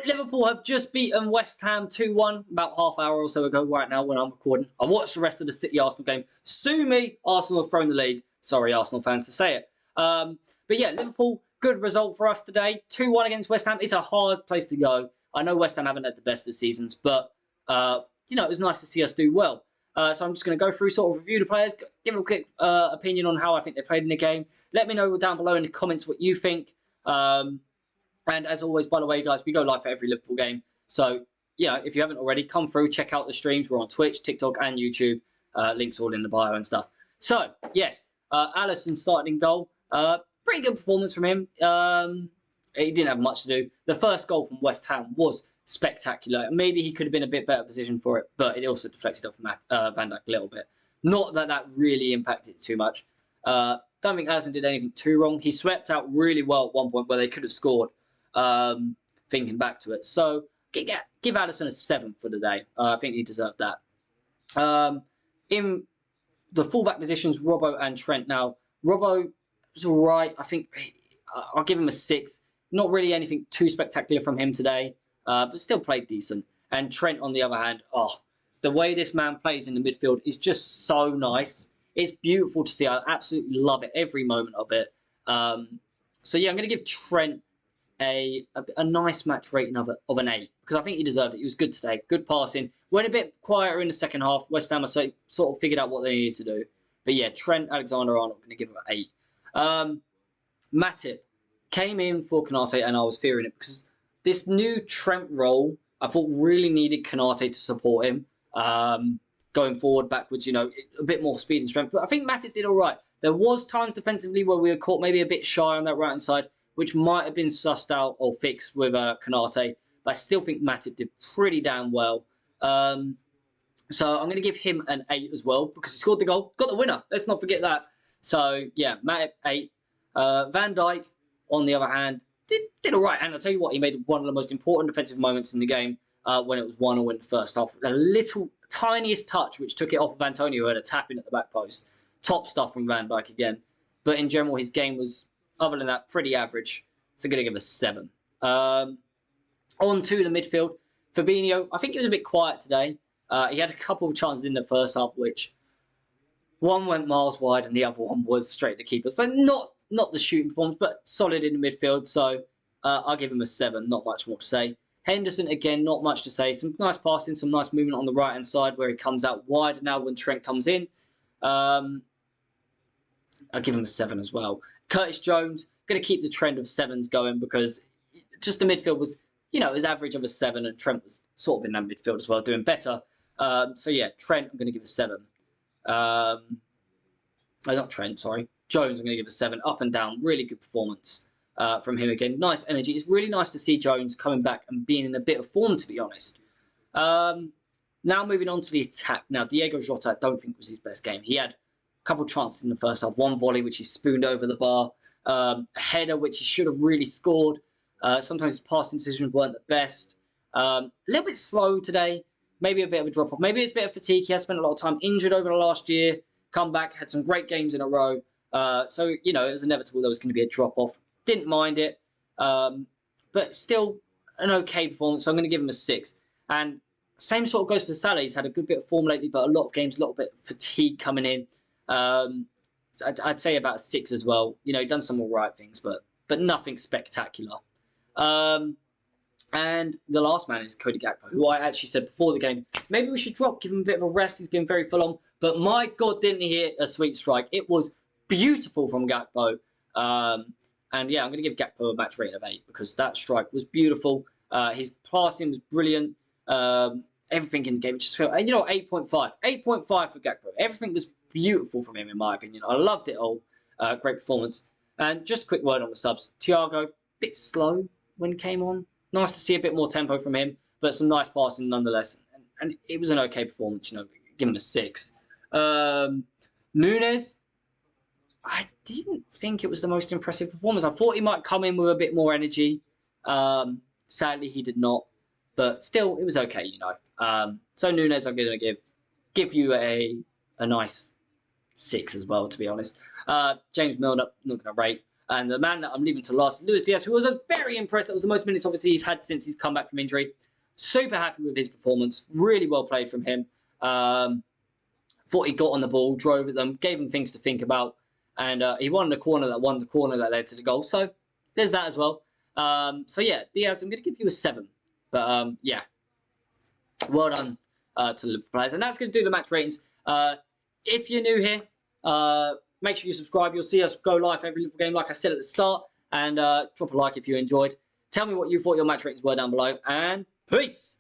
Liverpool have just beaten West Ham 2-1 about half hour or so ago right now when I'm recording. I watched the rest of the City-Arsenal game. Sue me, Arsenal have thrown the league. Sorry, Arsenal fans, to say it. But yeah, Liverpool, good result for us today. 2-1 against West Ham. It's a hard place to go. I know West Ham haven't had the best of seasons, but, it was nice to see us do well. So I'm just going to go through, sort of review the players, give a quick opinion on how I think they played in the game. Let me know down below in the comments what you think. And as always, by the way, guys, we go live for every Liverpool game. So, if you haven't already, come through, check out the streams. We're on Twitch, TikTok, and YouTube. Links all in the bio and stuff. So, yes, Alisson started in goal. Pretty good performance from him. He didn't have much to do. The first goal from West Ham was spectacular. Maybe he could have been a bit better positioned for it, but it also deflected off Van Dijk a little bit. Not that that really impacted it too much. Don't think Alisson did anything too wrong. He swept out really well at one point where they could have scored. Thinking back to it. So, give Alisson a 7 for the day. I think he deserved that. In the fullback positions, Robbo and Trent. Now, Robbo was all right. I think I'll give him a 6. Not really anything too spectacular from him today, but still played decent. And Trent, on the other hand, the way this man plays in the midfield is just so nice. It's beautiful to see. I absolutely love it, every moment of it. So, yeah, I'm going to give Trent a nice match rating of an 8 because I think he deserved it. He was good today, good passing. Went a bit quieter in the second half. West Ham sort of figured out what they needed to do. But yeah, Trent Alexander-Arnold, I'm going to give him an 8. Matip came in for Konate and I was fearing it because this new Trent role I thought really needed Konate to support him going forward, backwards, a bit more speed and strength. But I think Matip did all right. There was times defensively where we were caught maybe a bit shy on that right-hand side, which might have been sussed out or fixed with Konate. But I still think Matip did pretty damn well. So I'm going to give him an 8 as well because he scored the goal. Got the winner. Let's not forget that. So, yeah, Matip, 8. Van Dijk, on the other hand, did all right. And I'll tell you what, he made one of the most important defensive moments in the game when it was 1-0 in the first half. A little, tiniest touch, which took it off of Antonio, who had a tap in at the back post. Top stuff from Van Dijk again. But in general, his game was, other than that, pretty average. So I'm going to give a 7. On to the midfield. Fabinho, I think he was a bit quiet today. He had a couple of chances in the first half, which one went miles wide and the other one was straight to the keeper. So not the shooting performance, but solid in the midfield. So I'll give him a 7. Not much more to say. Henderson, again, not much to say. Some nice passing, some nice movement on the right-hand side where he comes out wide now when Trent comes in. I'll give him a 7 as well. Curtis Jones, going to keep the trend of 7s going because just the midfield was, his average of a 7 and Trent was sort of in that midfield as well, doing better. So, yeah, Trent, I'm going to give a 7. Not Trent, sorry. Jones, I'm going to give a 7. Up and down, really good performance from him again. Nice energy. It's really nice to see Jones coming back and being in a bit of form, to be honest. Now moving on to the attack. Now, Diego Jota, I don't think was his best game. He had a couple of chances in the first half. One volley, which he spooned over the bar. A header, which he should have really scored. Sometimes his passing decisions weren't the best. A little bit slow today. Maybe a bit of a drop-off. Maybe it's a bit of fatigue. He has spent a lot of time injured over the last year. Come back, had some great games in a row. So, it was inevitable there was going to be a drop-off. Didn't mind it. But still an okay performance. So I'm going to give him a 6. And same sort of goes for Salah. He's had a good bit of form lately, but a lot of games, a little bit of fatigue coming in. So I'd say about a 6 as well. He's done some all right things, but nothing spectacular. And the last man is Cody GAKPO, who I actually said before the game, maybe we should drop, give him a bit of a rest. He's been very full on. But my God, didn't he hit a sweet strike? It was beautiful from GAKPO. And yeah, I'm going to give GAKPO a match rating of 8 because that strike was beautiful. His passing was brilliant. Everything in the game just felt, 8.5. 8.5 for GAKPO. Everything was beautiful from him, in my opinion. I loved it all. Great performance. And just a quick word on the subs. Thiago, bit slow when he came on. Nice to see a bit more tempo from him, but some nice passing nonetheless. And it was an okay performance, give him a 6. Nunes, I didn't think it was the most impressive performance. I thought he might come in with a bit more energy. Sadly, he did not. But still, it was okay, So Nunes, I'm going to give you a nice 6 as well, to be honest. James Milner, not going to rate. And the man that I'm leaving to last is Luis Diaz, who was very impressed. That was the most minutes, obviously, he's had since he's come back from injury. Super happy with his performance. Really well played from him. Thought he got on the ball, drove at them, gave them things to think about. And he won the corner that led to the goal. So there's that as well. So yeah, Diaz, I'm going to give you a 7. But yeah, well done to the Liverpool players. And that's going to do the match ratings. If you're new here, make sure you subscribe. You'll see us go live every Liverpool game, like I said at the start. And drop a like if you enjoyed. Tell me what you thought your match ratings were down below. And peace!